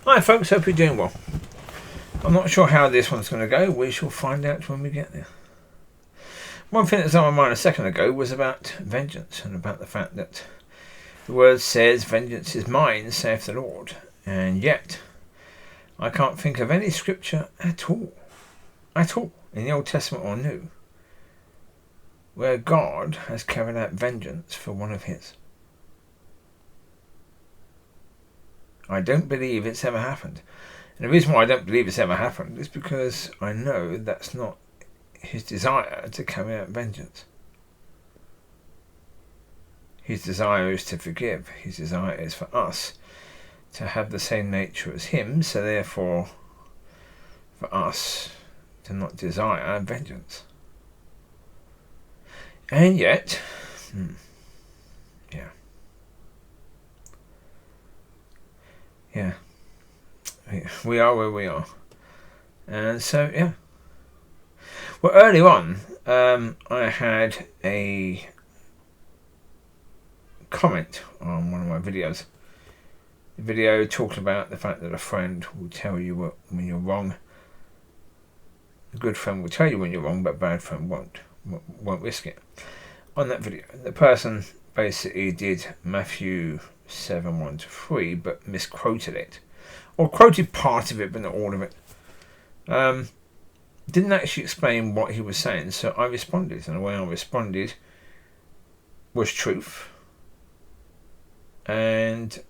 Hi folks, hope you're doing well. I'm not sure how this one's going to go. We shall find out when we get there. One thing that was on my mind a second ago was about vengeance and about the fact that the word says, "Vengeance is mine, saith the Lord." And yet, I can't think of any scripture at all, in the Old Testament or New, where God has carried out vengeance for one of his. I don't believe it's ever happened. And the reason why I don't believe it's ever happened is because I know that's not his desire to carry out vengeance. His desire is to forgive. His desire is for us to have the same nature as him, so therefore for us to not desire vengeance. And yet, we are where we are. And so, well, earlier on, I had a comment on one of my videos. The video talking about the fact that a friend will tell you when you're wrong. A good friend will tell you when you're wrong, but a bad friend won't risk it. On that video, the person basically did Matthew 7:1-3, but misquoted it. Or quoted part of it, but not all of it. Didn't actually explain what he was saying, so I responded. And the way I responded was truth. And,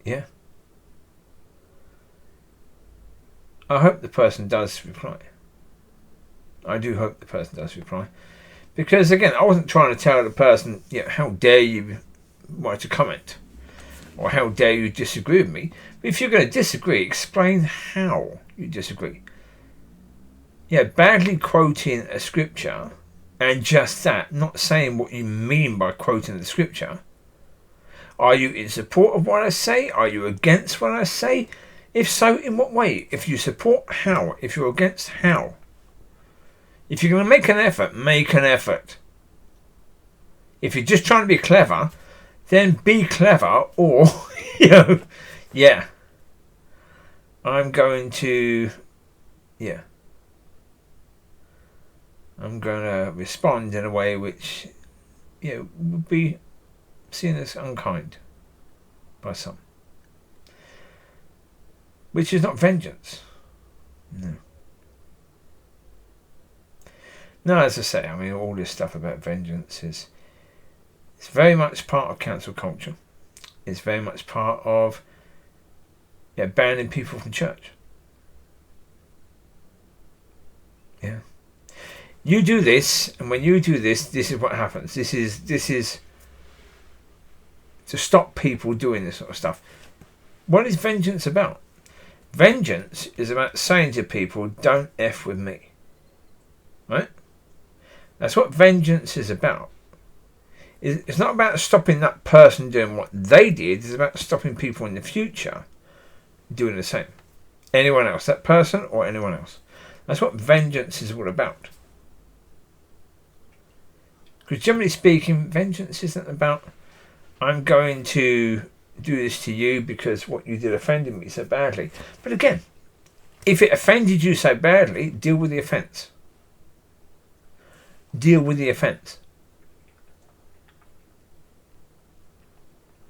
I hope the person does reply. I do hope the person does reply. Because, again, I wasn't trying to tell the person, how dare you write a comment? Or how dare you disagree with me? But if you're going to disagree, explain how you disagree. Badly quoting a scripture and just that, not saying what you mean by quoting the scripture. Are you in support of what I say? Are you against what I say? If so, in what way? If you support, how? If you're against, how? If you're going to make an effort, make an effort. If you're just trying to be clever, then be clever, or, I'm going to, I'm going to respond in a way which, would be seen as unkind by some. Which is not vengeance. No, as I say, all this stuff about vengeance it's very much part of cancel culture. It's very much part of banning people from church. You do this, and when you do this, this is what happens. This is to stop people doing this sort of stuff. What is vengeance about? Vengeance is about saying to people, "Don't F with me." Right? That's what vengeance is about. It's not about stopping that person doing what they did. It's about stopping people in the future doing the same. Anyone else, that person or anyone else. That's what vengeance is all about. Because generally speaking, vengeance isn't about, I'm going to do this to you because what you did offended me so badly. But again, if it offended you so badly, deal with the offence. Deal with the offence.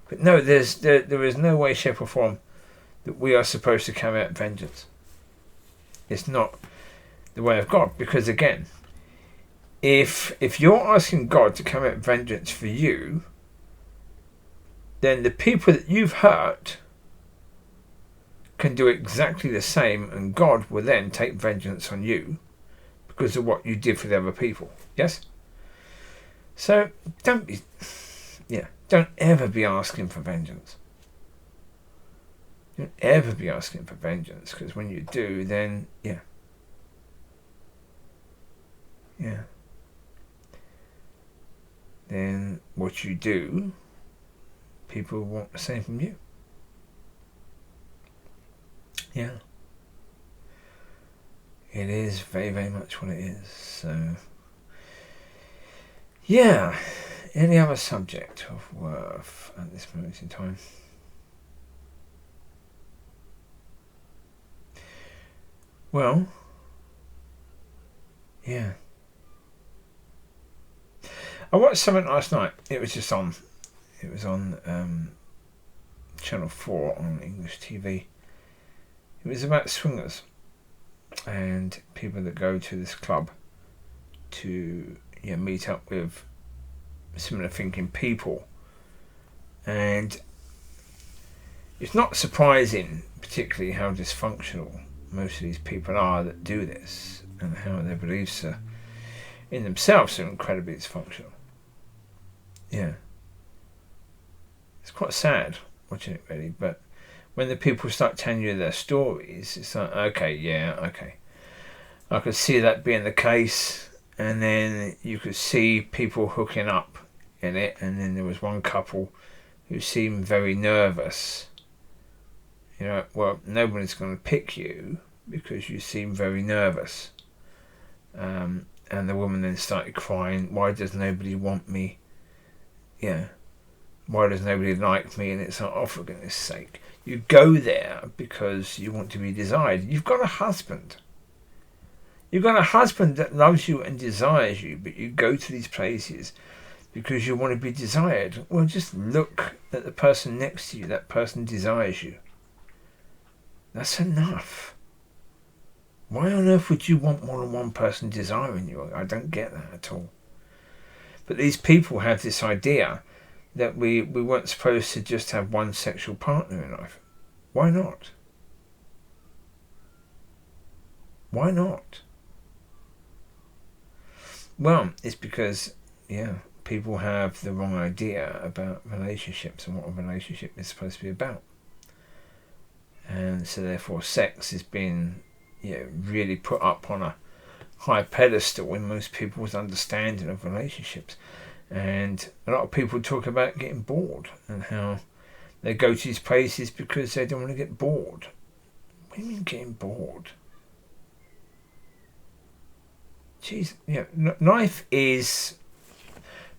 But no, there is no way, shape or form that we are supposed to carry out vengeance. It's not the way of God. Because again, if you're asking God to carry out vengeance for you, then the people that you've hurt can do exactly the same, and God will then take vengeance on you because of what you did for the other people. Yes? So don't ever be asking for vengeance. Don't ever be asking for vengeance, because when you do, then then what you do, people want the same from you. It is very, very much what it is. So, any other subject of worth at this moment in time? Well, yeah. I watched something last night. It was just on. It was on Channel 4 on English TV. It was about swingers and people that go to this club to meet up with similar thinking people. And it's not surprising, particularly how dysfunctional most of these people are that do this, and how their beliefs are in themselves are incredibly dysfunctional. Yeah. It's quite sad watching it, really, but when the people start telling you their stories, it's like, okay. I could see that being the case, and then you could see people hooking up in it, and then there was one couple who seemed very nervous. Well, nobody's going to pick you because you seem very nervous. And the woman then started crying, why does nobody want me? Yeah. Why does nobody like me? And it's like, oh, for goodness sake. You go there because you want to be desired. You've got a husband. You've got a husband that loves you and desires you, but you go to these places because you want to be desired. Well, just look at the person next to you. That person desires you. That's enough. Why on earth would you want more than one person desiring you? I don't get that at all. But these people have this idea that we weren't supposed to just have one sexual partner in life. Why not? Why not? Well, it's because, people have the wrong idea about relationships and what a relationship is supposed to be about. And so therefore sex is being really put up on a high pedestal in most people's understanding of relationships. And a lot of people talk about getting bored and how they go to these places because they don't want to get bored. What do you mean getting bored? Jeez, life is...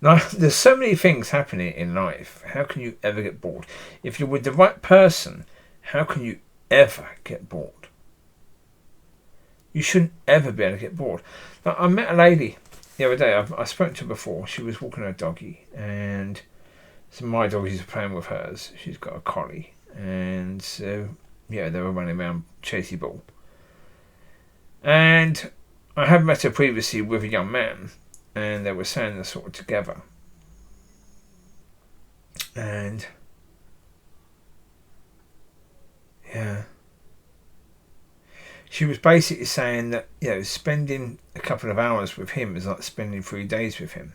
there's so many things happening in life. How can you ever get bored? If you're with the right person, how can you ever get bored? You shouldn't ever be able to get bored. Now, I met a lady the other day. I spoke to her before. She was walking her doggy, and some of my doggies are playing with hers. She's got a collie, and so they were running around chasey ball. And I had met her previously with a young man, and they were saying they're sort of together. And she was basically saying that spending a couple of hours with him is like spending 3 days with him.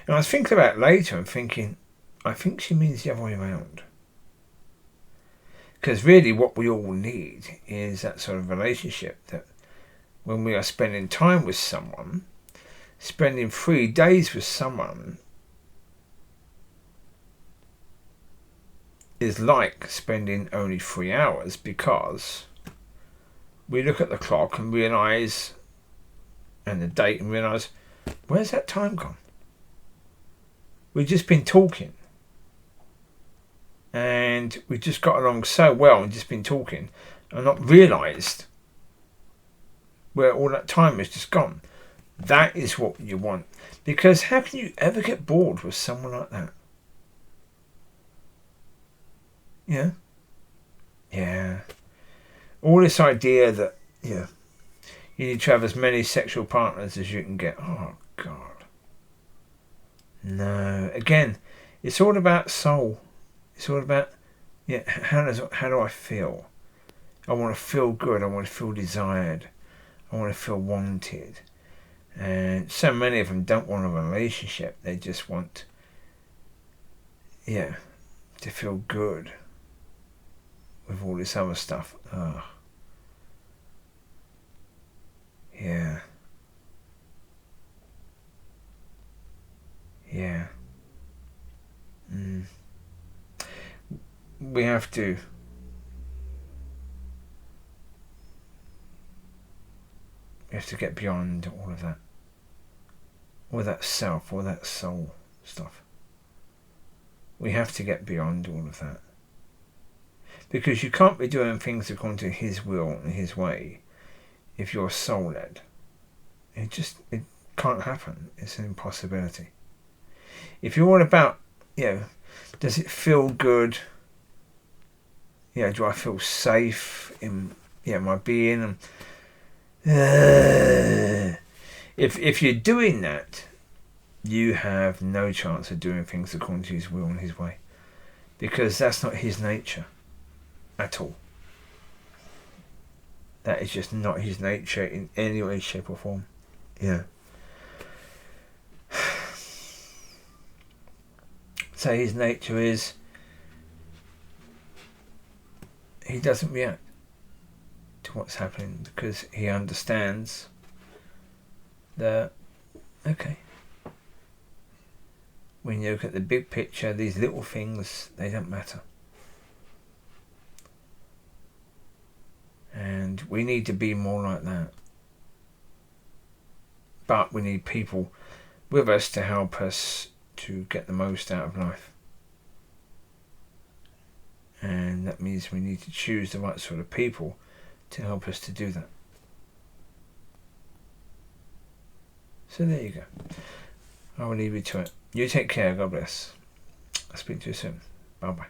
And I was thinking about it later and thinking, I think she means the other way around. Because really what we all need is that sort of relationship that when we are spending time with someone, spending 3 days with someone is like spending only 3 hours, because we look at the clock and realise, and the date, and realise, where's that time gone? We've just been talking, and we just got along so well and just been talking and not realised where all that time has just gone. That is what you want, because how can you ever get bored with someone like that? Yeah. All this idea that, you need to have as many sexual partners as you can get. Oh, God. No. Again, it's all about soul. It's all about, how do I feel? I want to feel good. I want to feel desired. I want to feel wanted. And so many of them don't want a relationship. They just want, to feel good with all this other stuff. Oh. Yeah. We have to get beyond all of that. All that self, all that soul stuff. We have to get beyond all of that. Because you can't be doing things according to His will and His way if you're soul-led. It can't happen. It's an impossibility. If you're all about, does it feel good? Do I feel safe in my being? If you're doing that, you have no chance of doing things according to His will and His way, because that's not His nature at all. That is just not His nature in any way, shape or form. So His nature is He doesn't react to what's happening, because He understands that, okay, when you look at the big picture, these little things, they don't matter. And we need to be more like that. But we need people with us to help us to get the most out of life. And that means we need to choose the right sort of people to help us to do that. So there you go. I will leave you to it. You take care. God bless. I'll speak to you soon. Bye bye.